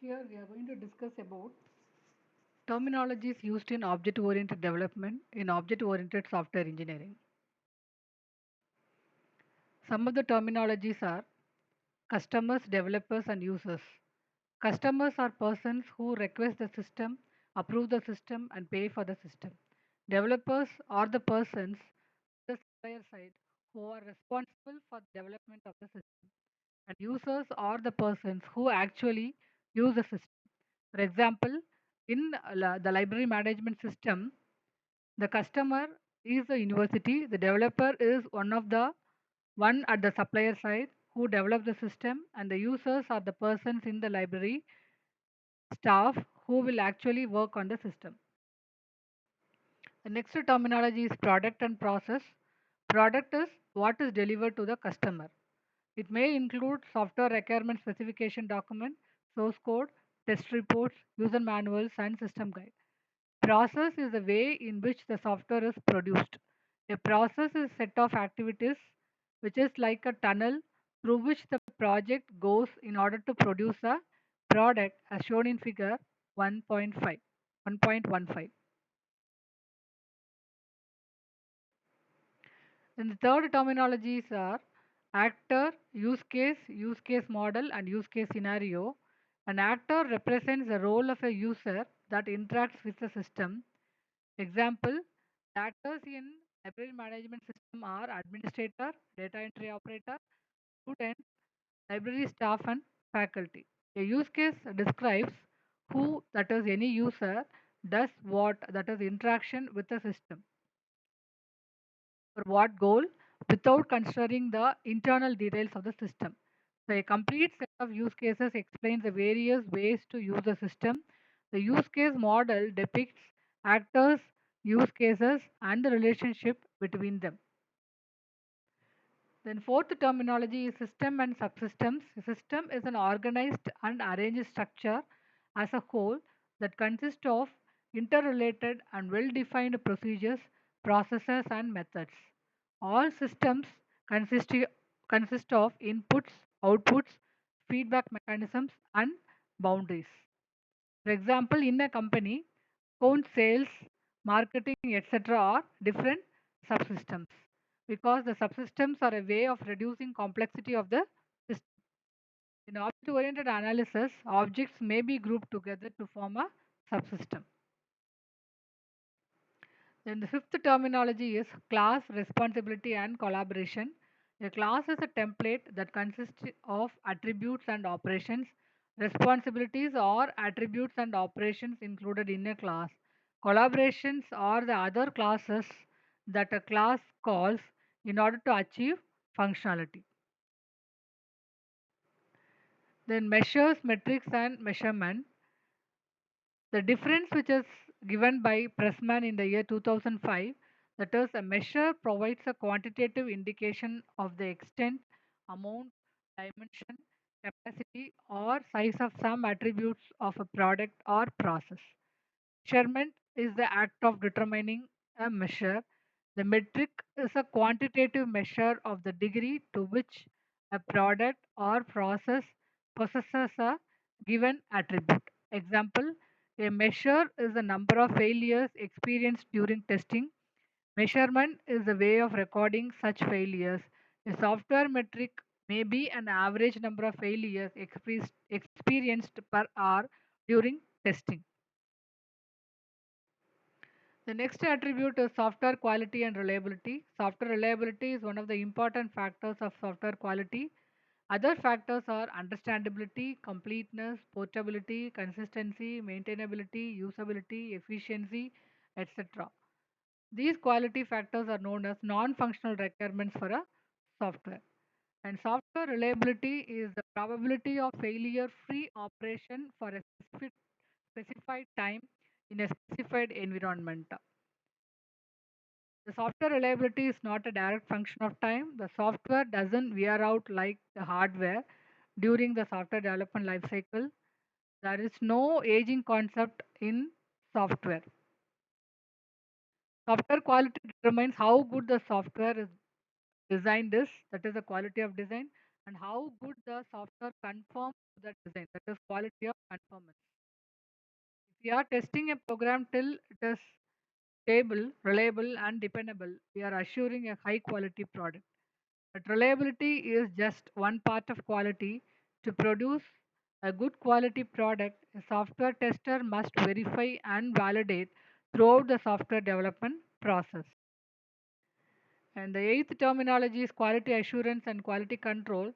Here we are going to discuss about terminologies used in object-oriented development in object-oriented software engineering. Some of the terminologies are customers, developers, and users. Customers are persons who request the system, approve the system, and pay for the system. Developers are the persons on the supplier side who are responsible for the development of the system. And users are the persons who actually use the system. For example, in the library management system, the customer is the university, the developer is one at the supplier side who develops the system, and the users are the persons in the library staff who will actually work on the system. The next terminology is product and process. Product is what is delivered to the customer. It may include software requirement specification document, source code, test reports, user manuals, and system guide. Process is the way in which the software is produced. A process is a set of activities which is like a tunnel through which the project goes in order to produce a product as shown in figure 1.5, 1.15. Then the third terminologies are actor, use case model, and use case scenario. An actor represents the role of a user that interacts with the system. Example, the actors in library management system are administrator, data entry operator, student, library staff, and faculty. A use case describes who, that is any user, does what, that is interaction with the system, for what goal, without considering the internal details of the system. So a complete set of use cases explains the various ways to use the system. The use case model depicts actors, use cases, and the relationship between them. Then fourth terminology is system and subsystems. A system is an organized and arranged structure as a whole that consists of interrelated and well-defined procedures, processes, and methods. All systems consist, consist of inputs, outputs, feedback mechanisms, and boundaries. For example, in a company, account sales, marketing, etc. are different subsystems because the subsystems are a way of reducing complexity of the system. In object-oriented analysis, objects may be grouped together to form a subsystem. Then the fifth terminology is class, responsibility, and collaboration. A class is a template that consists of attributes and operations. Responsibilities are attributes and operations included in a class. Collaborations are the other classes that a class calls in order to achieve functionality. Then measures, metrics, and measurement. The difference which is given by Pressman in the year 2005, that is a measure provides a quantitative indication of the extent, amount, dimension, capacity or size of some attributes of a product or process. Measurement is the act of determining a measure. The metric is a quantitative measure of the degree to which a product or process possesses a given attribute. Example, a measure is the number of failures experienced during testing. Measurement is a way of recording such failures. A software metric may be an average number of failures experienced per hour during testing. The next attribute is software quality and reliability. Software reliability is one of the important factors of software quality. Other factors are understandability, completeness, portability, consistency, maintainability, usability, efficiency, etc. These quality factors are known as non-functional requirements for a software. And software reliability is the probability of failure-free operation for a specified time in a specified environment. The software reliability is not a direct function of time. The software doesn't wear out like the hardware during the software development life cycle. There is no aging concept in software. Software quality determines how good the software is designed is, that is the quality of design, and how good the software conforms to the design, that is quality of conformance. If we are testing a program till it is stable, reliable, and dependable, we are assuring a high quality product. But reliability is just one part of quality. To produce a good quality product, a software tester must verify and validate throughout the software development process. And the eighth terminology is quality assurance and quality control.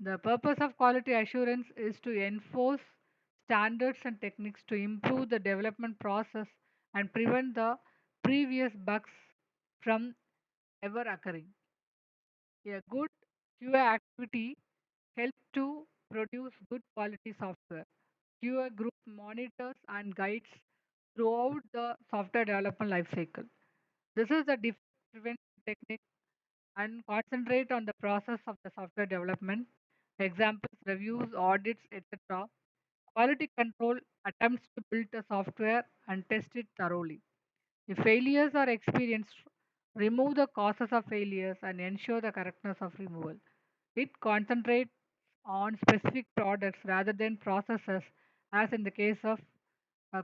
The purpose of quality assurance is to enforce standards and techniques to improve the development process and prevent the previous bugs from ever occurring. A good QA activity helps to produce good quality software. QA group monitors and guides throughout the software development lifecycle. This is the defect prevention technique and concentrate on the process of the software development. Examples, reviews, audits, etc. Quality control attempts to build the software and test it thoroughly. If failures are experienced, remove the causes of failures and ensure the correctness of removal. It concentrates on specific products rather than processes, as in the case of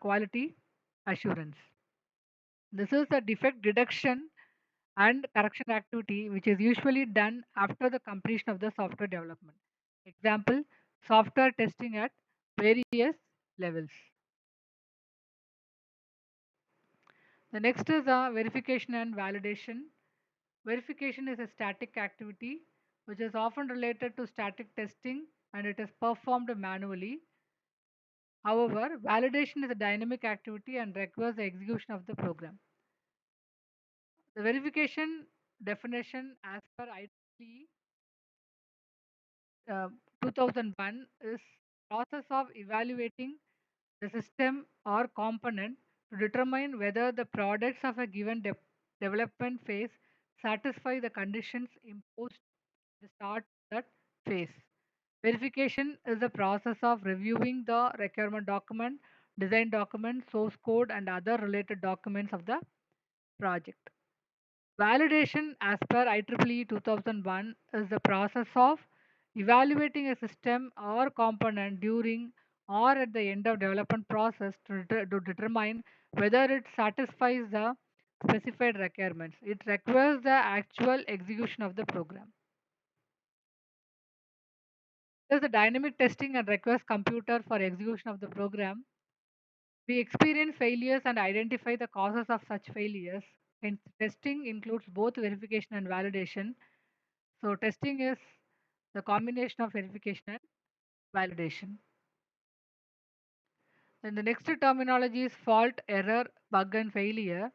quality assurance. This is the defect detection and correction activity which is usually done after the completion of the software development. Example, software testing at various levels. The next is verification and validation. Verification is a static activity which is often related to static testing and it is performed manually. However, validation is a dynamic activity and requires the execution of the program. The verification definition as per IEEE uh, 2001 is process of evaluating the system or component to determine whether the products of a given development phase satisfy the conditions imposed at the start of that phase. Verification is the process of reviewing the requirement document, design document, source code, and other related documents of the project. Validation, as per IEEE 2001, is the process of evaluating a system or component during or at the end of development process to determine whether it satisfies the specified requirements. It requires the actual execution of the program. There's the dynamic testing and requires computer for execution of the program. We experience failures and identify the causes of such failures. And testing includes both verification and validation. So testing is the combination of verification and validation. Then the next terminology is fault, error, bug, and failure.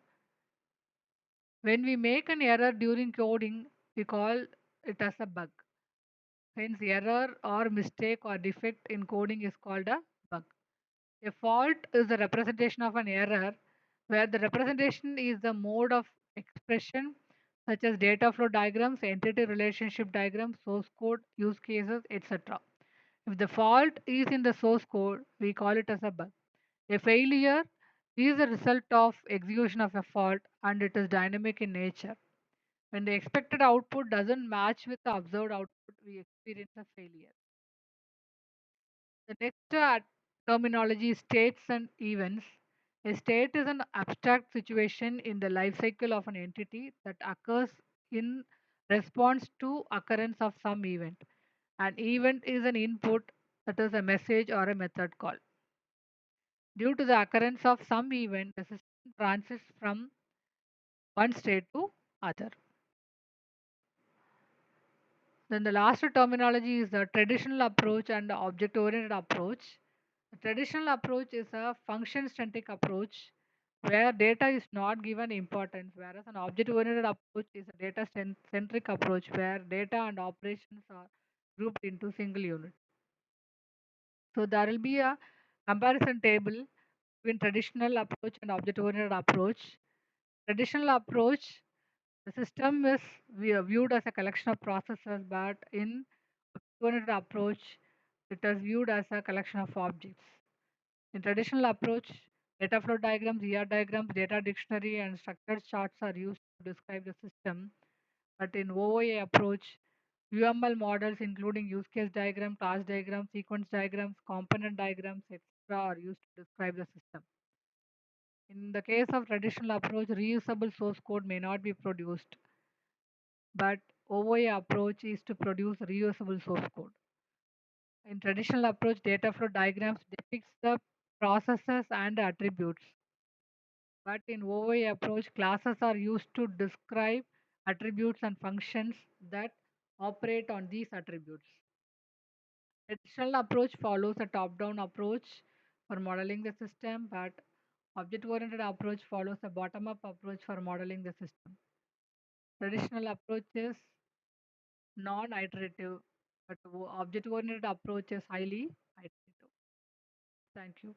When we make an error during coding, we call it as a bug. Hence, error or mistake or defect in coding is called a bug. A fault is the representation of an error where the representation is the mode of expression such as data flow diagrams, entity relationship diagrams, source code, use cases, etc. If the fault is in the source code, we call it as a bug. A failure is the result of execution of a fault and it is dynamic in nature. When the expected output doesn't match with the observed output, we experience a failure. The next terminology is states and events. A state is an abstract situation in the life cycle of an entity that occurs in response to occurrence of some event. An event is an input, that is a message or a method call. Due to the occurrence of some event, the system transits from one state to other. Then the last terminology is the traditional approach and the object-oriented approach. The traditional approach is a function-centric approach where data is not given importance, whereas an object-oriented approach is a data-centric approach where data and operations are grouped into single unit. So there will be a comparison table between traditional approach and object-oriented approach. Traditional approach, the system is viewed as a collection of processes, but in object-oriented approach, it is viewed as a collection of objects. In traditional approach, data flow diagrams, ER diagrams, data dictionary, and structured charts are used to describe the system. But in OOA approach, UML models, including use case diagram, class diagram, sequence diagrams, component diagrams, etc., are used to describe the system. In the case of traditional approach, reusable source code may not be produced, but OOA approach is to produce reusable source code. In traditional approach, data flow diagrams depicts the processes and attributes. But in OOA approach, classes are used to describe attributes and functions that operate on these attributes. Traditional approach follows a top-down approach for modeling the system, but object-oriented approach follows a bottom-up approach for modeling the system. Traditional approach is non-iterative, but object-oriented approach is highly iterative. Thank you.